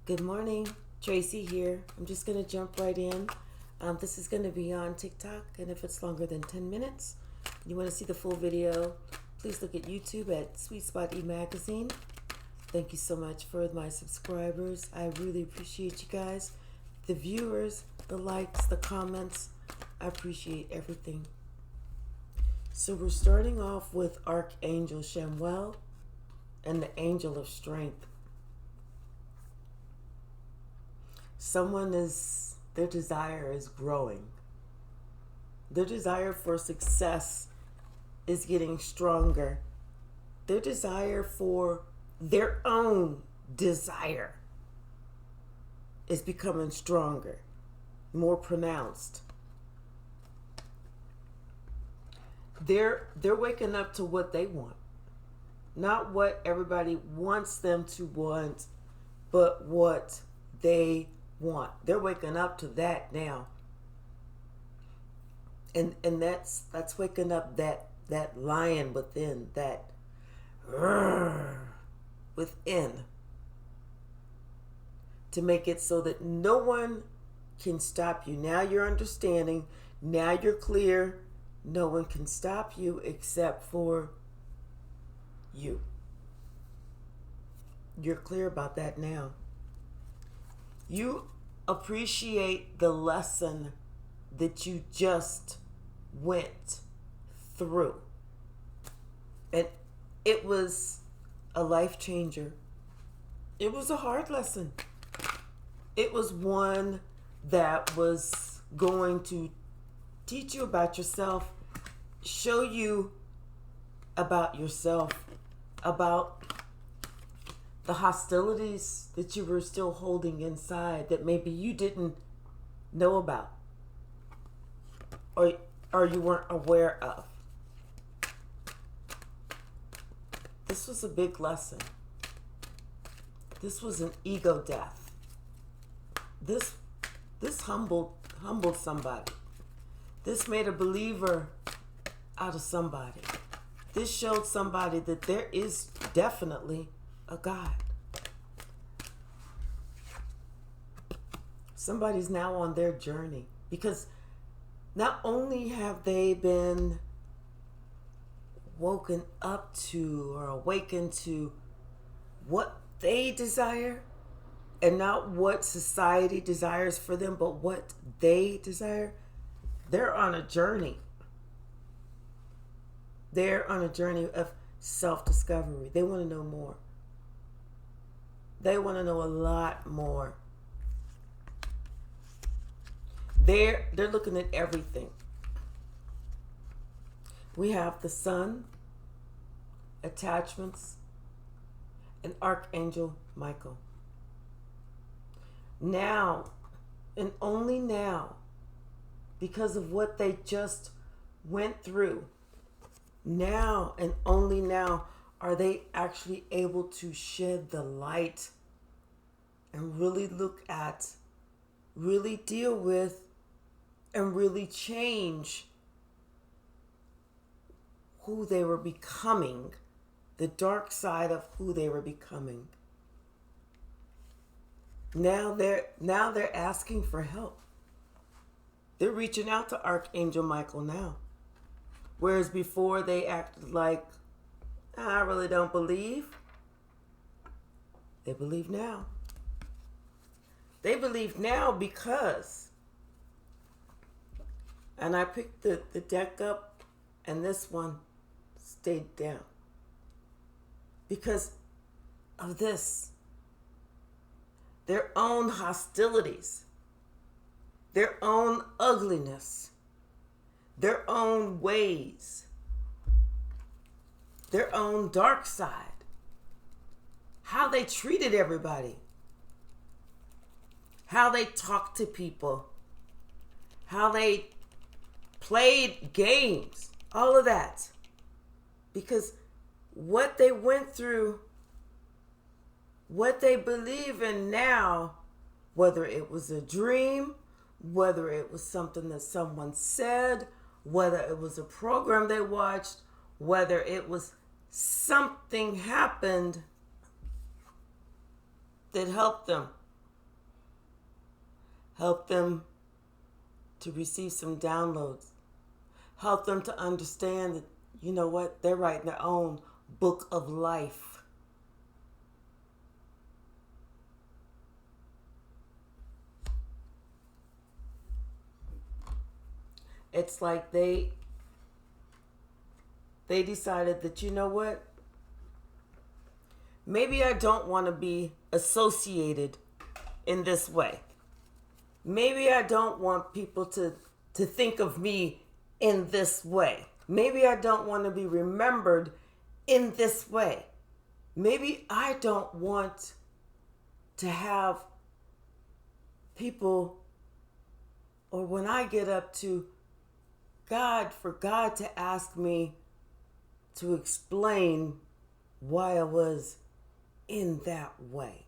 Good morning, Tracy here. I'm just going to jump right in. This is going to be on TikTok, and if it's longer than 10 minutes, and you want to see the full video, please look at YouTube at Sweet Spot E-Magazine. Thank you so much for my subscribers. I really appreciate you guys. The viewers, the likes, the comments. I appreciate everything. So we're starting off with Archangel Chamuel and the Angel of Strength. Their desire is growing. Their desire for success is getting stronger. Their desire for their own desire is becoming stronger, more pronounced. They're waking up to what they want. Not what everybody wants them to want, but what they want. They're waking up to that now. And that's waking up that lion within, that within, to make it so that no one can stop you. Now you're understanding. Now you're clear. No one can stop you except for you. You're clear about that now. You appreciate the lesson that you just went through. And it was a life changer. It was a hard lesson. It was one that was going to teach you about yourself, show you about yourself, about the hostilities that you were still holding inside that maybe you didn't know about or you weren't aware of. This was a big lesson. This was an ego death. This humbled somebody. This made a believer out of somebody. This showed somebody that there is definitely a God. Somebody's now on their journey, because not only have they been woken up to or awakened to what they desire and not what society desires for them, but what they desire. They're on a journey. They're on a journey of self-discovery. They want to know more. They want to know a lot more. They're looking at everything. We have the Sun, attachments, and Archangel Michael. Now, and only now, because of what they just went through, now and only now are they actually able to shed the light and really look at, really deal with, and really change who they were becoming, the dark side of who they were becoming. Now they're asking for help. They're reaching out to Archangel Michael now. Whereas before they acted like, I really don't believe. They believe now. They believe now because, and I picked the deck up and this one stayed down. Because of this. Their own hostilities. Their own ugliness. Their own ways. Their own dark side. How they treated everybody. How they talked to people. How they played games. All of that. Because what they went through, what they believe in now, whether it was a dream, whether it was something that someone said, whether it was a program they watched, whether it was something happened that helped them Help them to receive some downloads. Help them to understand that, you know what, they're writing their own book of life. It's like they decided that, you know what, maybe I don't want to be associated in this way. Maybe I don't want people to think of me in this way. Maybe I don't want to be remembered in this way. Maybe I don't want to have people, or when I get up to God, for God to ask me to explain why I was in that way.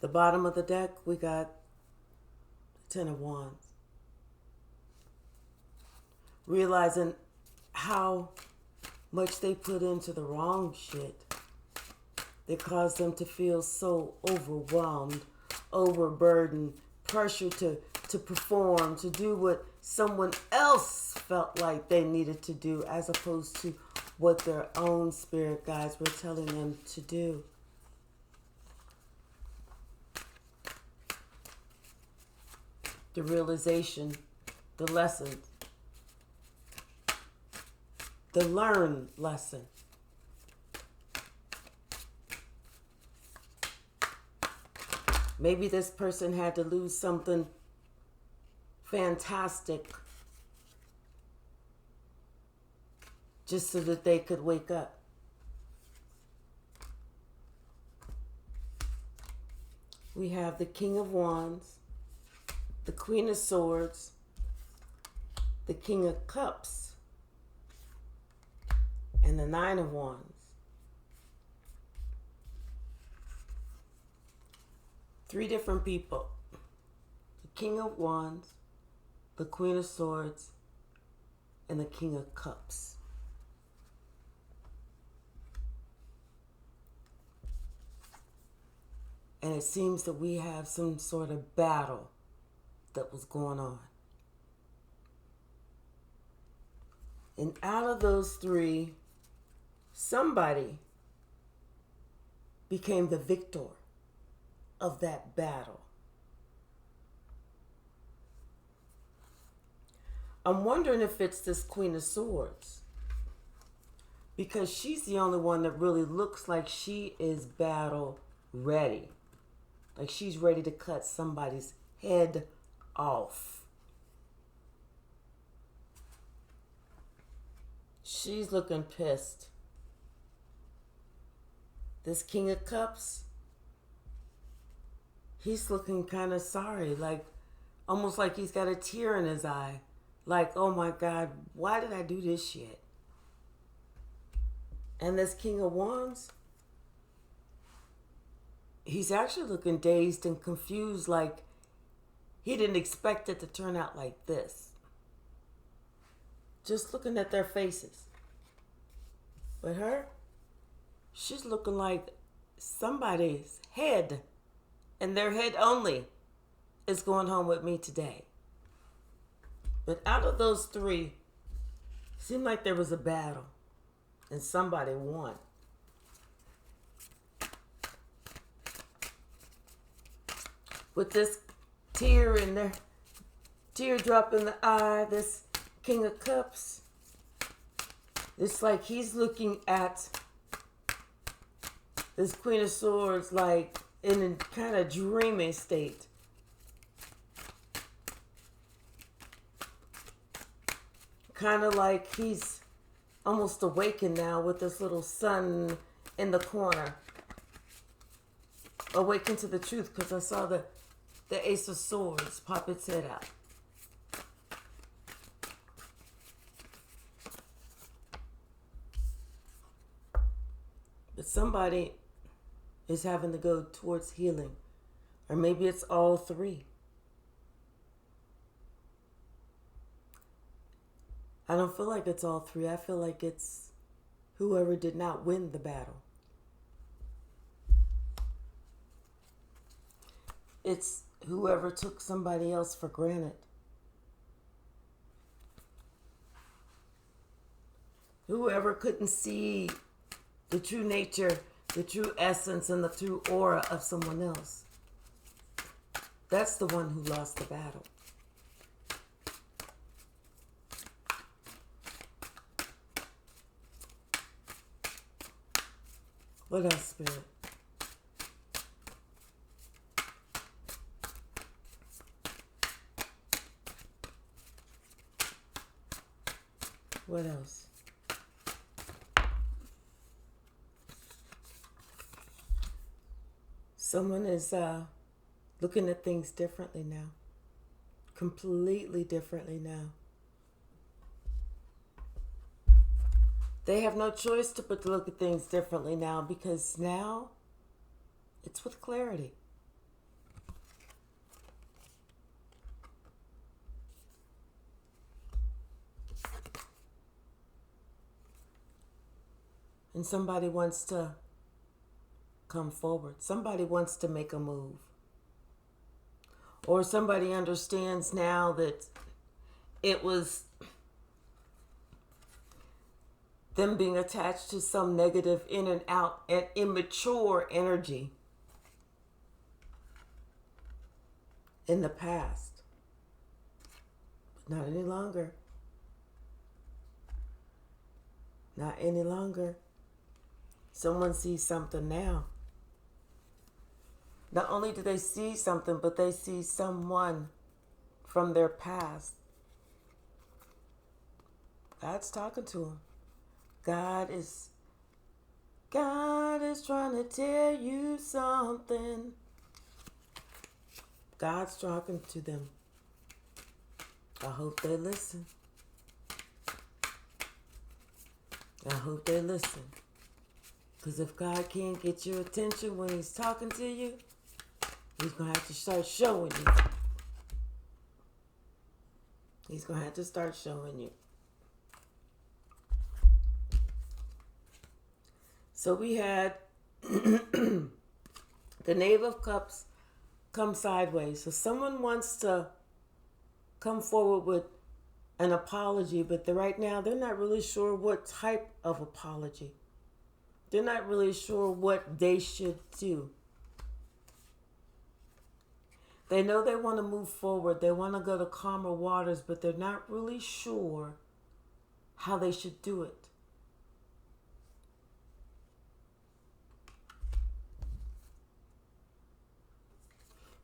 The bottom of the deck, we got the Ten of Wands. Realizing how much they put into the wrong shit that caused them to feel so overwhelmed, overburdened, pressure to perform, to do what someone else felt like they needed to do, as opposed to what their own spirit guides were telling them to do. The realization, the lessons, the learned lesson. Maybe this person had to lose something fantastic just so that they could wake up. We have the King of Wands, the Queen of Swords, the King of Cups, and the Nine of Wands. Three different people. The King of Wands, the Queen of Swords, and the King of Cups. And it seems that we have some sort of battle that was going on. And out of those three, somebody became the victor of that battle. I'm wondering if it's this Queen of Swords, because she's the only one that really looks like she is battle ready. Like she's ready to cut somebody's head off. She's looking pissed. This King of Cups, he's looking kind of sorry, like almost like he's got a tear in his eye. Like, oh my God, why did I do this shit? And this King of Wands, he's actually looking dazed and confused, like he didn't expect it to turn out like this. Just looking at their faces. But her, she's looking like somebody's head, and their head only, is going home with me today. But out of those three, it seemed like there was a battle, and somebody won. With this tear in their teardrop in the eye, this King of Cups, it's like he's looking at this Queen of Swords like in a kind of dreaming state. Kind of like he's almost awakened now with this little sun in the corner. Awakened to the truth, because I saw the Ace of Swords pop its head out. But somebody is having to go towards healing. Or maybe it's all three. I don't feel like it's all three. I feel like it's whoever did not win the battle. It's whoever took somebody else for granted. Whoever couldn't see the true nature, the true essence, and the true aura of someone else. That's the one who lost the battle. What else, Spirit? What else? Someone is looking at things differently now. Completely differently now. They have no choice but to look at things differently now, because now it's with clarity. And somebody wants to come forward. Somebody wants to make a move. Or somebody understands now that it was them being attached to some negative in and out and immature energy in the past. But not any longer. Not any longer. Someone sees something now. Not only do they see something, but they see someone from their past. God's talking to them. God is trying to tell you something. God's talking to them. I hope they listen. I hope they listen. Because if God can't get your attention when he's talking to you, he's going to have to start showing you. He's going to have to start showing you. So we had the Knave of Cups come sideways. So someone wants to come forward with an apology, but right now they're not really sure what type of apology. They're not really sure what they should do. They know they want to move forward. They want to go to calmer waters, but they're not really sure how they should do it.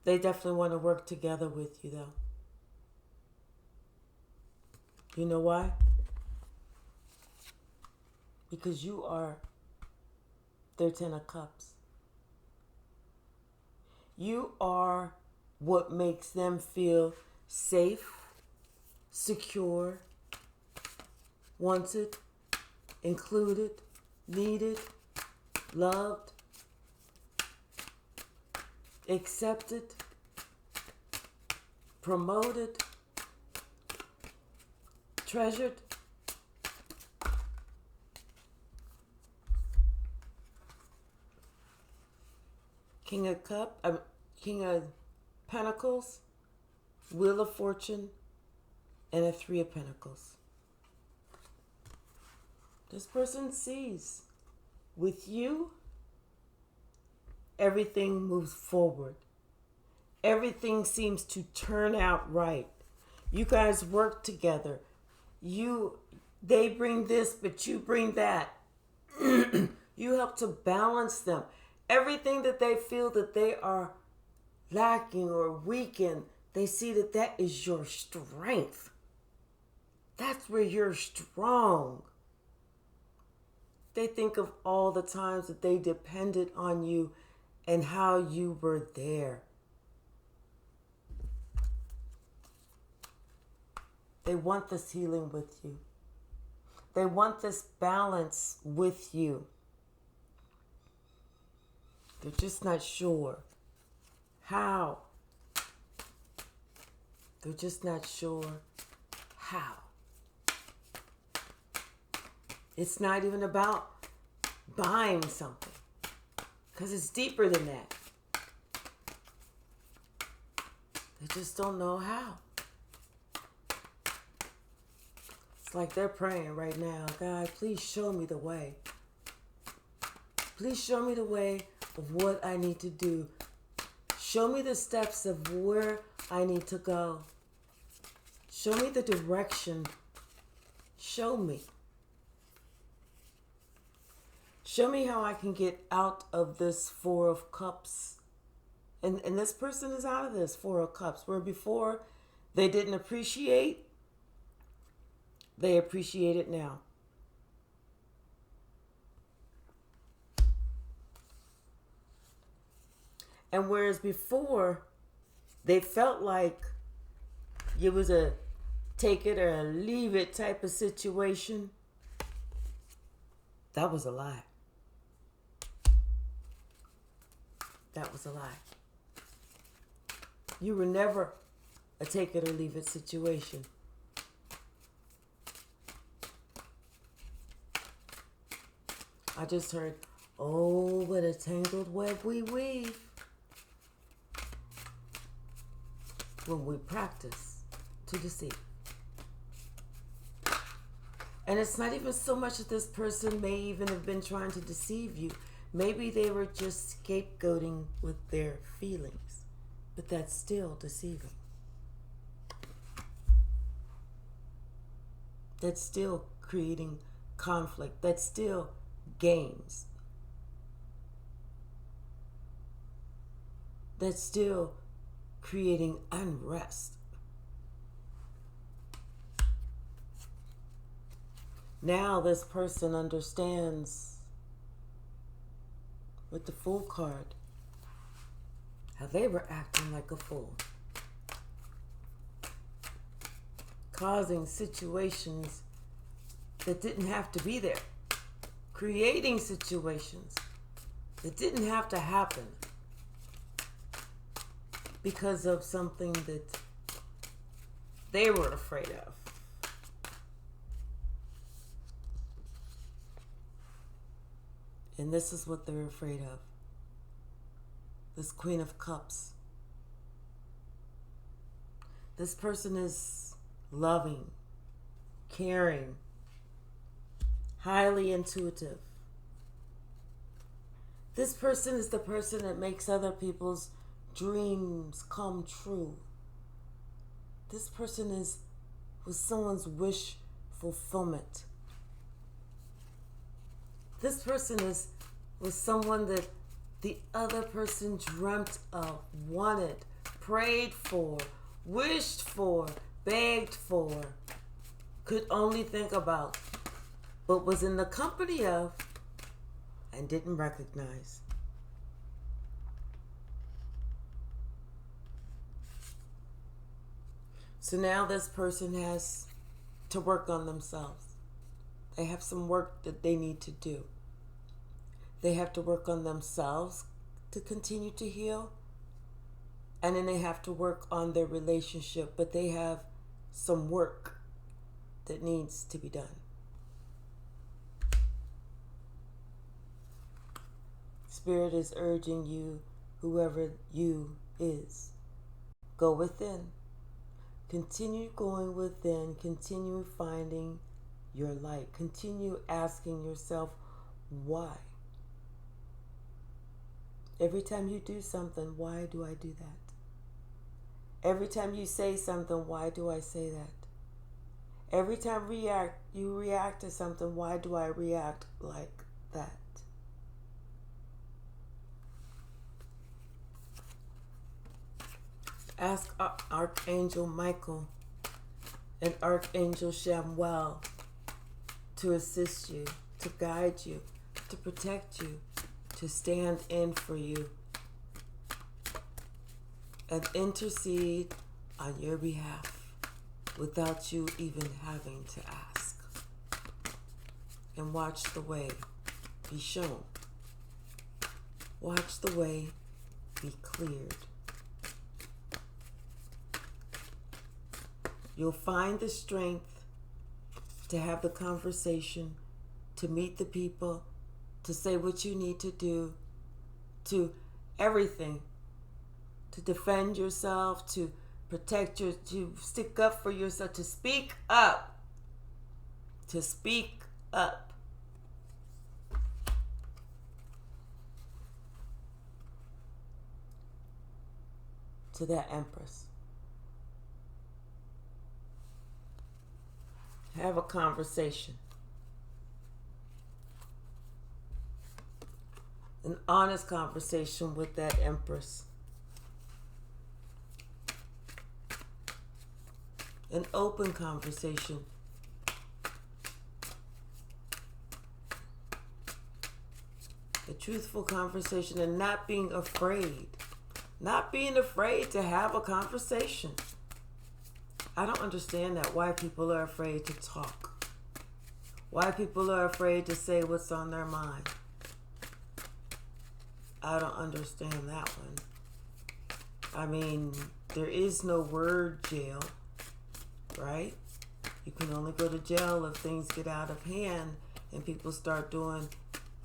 They definitely want to work together with you, though. You know why? Because you are their Ten of Cups. You are what makes them feel safe, secure, wanted, included, needed, loved, accepted, promoted, treasured. King of Pentacles, Wheel of Fortune, and a Three of Pentacles. This person sees with you, everything moves forward. Everything seems to turn out right. You guys work together. They bring this, but you bring that. You help to balance them. Everything that they feel that they are lacking or weak in, they see that that is your strength. That's where you're strong. They think of all the times that they depended on you and how you were there. They want this healing with you. They want this balance with you. They're just not sure how. They're just not sure how. It's not even about buying something, because it's deeper than that. They just don't know how. It's like they're praying right now, God, please show me the way. Please show me the way of what I need to do. Show me the steps of where I need to go. Show me the direction. Show me. Show me how I can get out of this Four of Cups. And this person is out of this Four of Cups, where before they didn't appreciate, they appreciate it now. And whereas before they felt like it was a take it or leave it type of situation, that was a lie. That was a lie. You were never a take it or leave it situation. I just heard, oh, what a tangled web we weave. When we practice to deceive. And it's not even so much that this person may even have been trying to deceive you. Maybe they were just scapegoating with their feelings. But that's still deceiving. That's still creating conflict. That's still games. That's still creating unrest. Now this person understands with the Fool card how they were acting like a fool, causing situations that didn't have to be there, creating situations that didn't have to happen because of something that they were afraid of. And this is what they're afraid of. This Queen of Cups. This person is loving, caring, highly intuitive. This person is the person that makes other people's dreams come true. This person was someone's wish fulfillment. This person was someone that the other person dreamt of, wanted, prayed for, wished for, begged for, could only think about, but was in the company of and didn't recognize. So now this person has to work on themselves. They have some work that they need to do. They have to work on themselves to continue to heal. And then they have to work on their relationship, but they have some work that needs to be done. Spirit is urging you, whoever you is, go within. Continue going within. Continue finding your light. Continue asking yourself, why? Every time you do something, why do I do that? Every time you say something, why do I say that? Every time you react to something, why do I react like that? Ask Archangel Michael and Archangel Chamuel to assist you, to guide you, to protect you, to stand in for you, and intercede on your behalf without you even having to ask. And watch the way be shown. Watch the way be cleared. You'll find the strength to have the conversation to meet the people, to say what you need to do, to everything, to defend yourself, to protect to stick up for yourself, to speak up, to speak up. To that Empress. Have a conversation. An honest conversation with that Empress. An open conversation. A truthful conversation, and not being afraid. Not being afraid to have a conversation. I don't understand that. Why people are afraid to talk. Why people are afraid to say what's on their mind. I don't understand that one. I mean, there is no word jail, right? You can only go to jail if things get out of hand and people start doing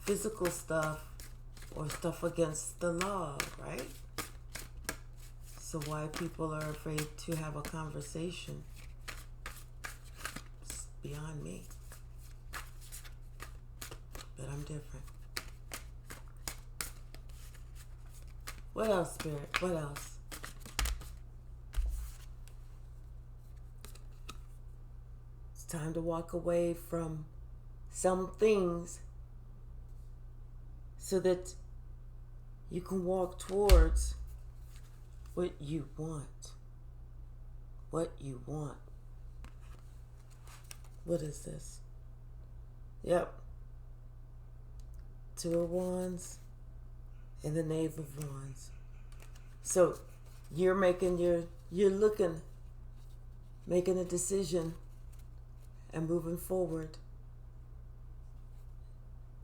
physical stuff or stuff against the law, right? So why people are afraid to have a conversation, it's beyond me. But I'm different. What else, Spirit? What else? It's time to walk away from some things so that you can walk towards what you want. What you want. What is this? Yep. Two of Wands and the Knave of Wands. So you're making making a decision and moving forward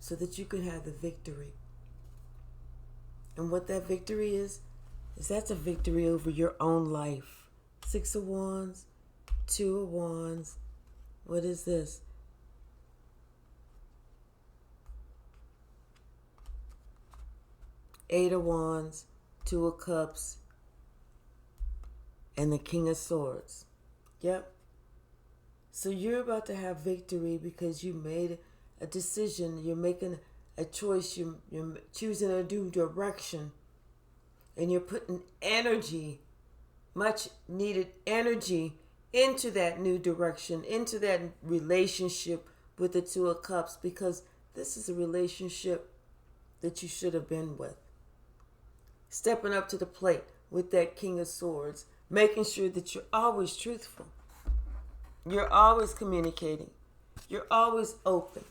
so that you can have the victory. And what that victory is that's a victory over your own life. Six of Wands, Two of Wands. What is this? Eight of Wands, Two of Cups, and the King of Swords. Yep. So you're about to have victory because you made a decision. You're making a choice. You're choosing a new direction. And you're putting energy, much needed energy, into that new direction, into that relationship with the Two of Cups, because this is a relationship that you should have been with. Stepping up to the plate with that King of Swords, making sure that you're always truthful. You're always communicating. You're always open.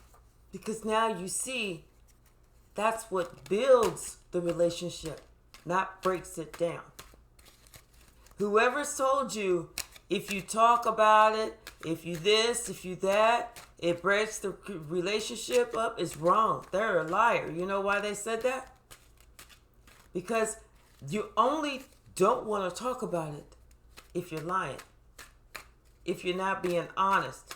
Because now you see that's what builds the relationship, not breaks it down. Whoever's told you, if you talk about it, if you this, if you that, it breaks the relationship up, is wrong. They're a liar. You know why they said that? Because you only don't want to talk about it if you're lying. If you're not being honest.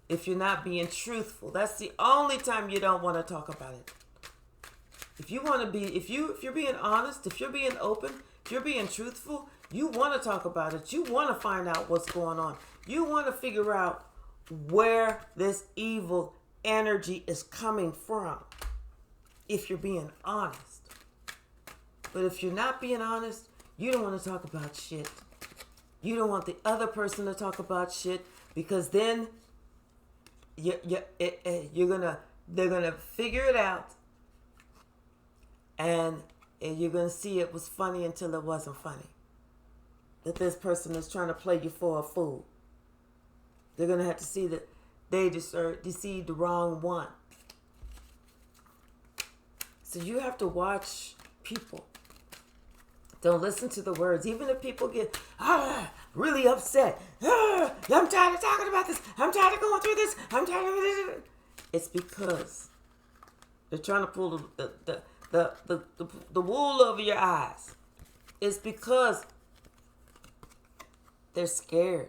If you're not being truthful. That's the only time you don't want to talk about it. If you want to be, if you're being honest, if you're being open, if you're being truthful, you want to talk about it. You want to find out what's going on. You want to figure out where this evil energy is coming from. If you're being honest. But if you're not being honest, you don't want to talk about shit. You don't want the other person to talk about shit, because then they're gonna figure it out. And you're going to see it was funny until it wasn't funny. That this person is trying to play you for a fool. They're going to have to see that they deceived the wrong one. So you have to watch people. Don't listen to the words. Even if people get really upset. I'm tired of talking about this. I'm tired of going through this. I'm tired of this. It's because they're trying to pull the wool over your eyes. It's because they're scared.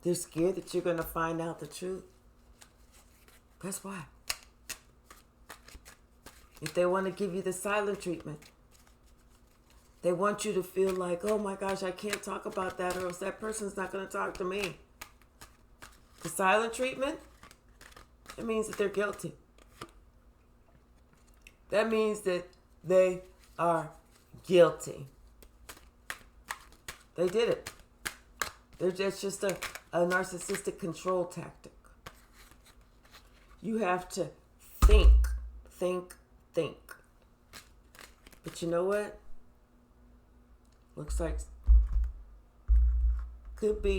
They're scared that you're going to find out the truth. That's why. If they want to give you the silent treatment, they want you to feel like, oh my gosh, I can't talk about that or else that person's not going to talk to me. The silent treatment, it means that they're guilty. That means that they are guilty. They did it. That's just a narcissistic control tactic. You have to think. But you know what? Looks like could be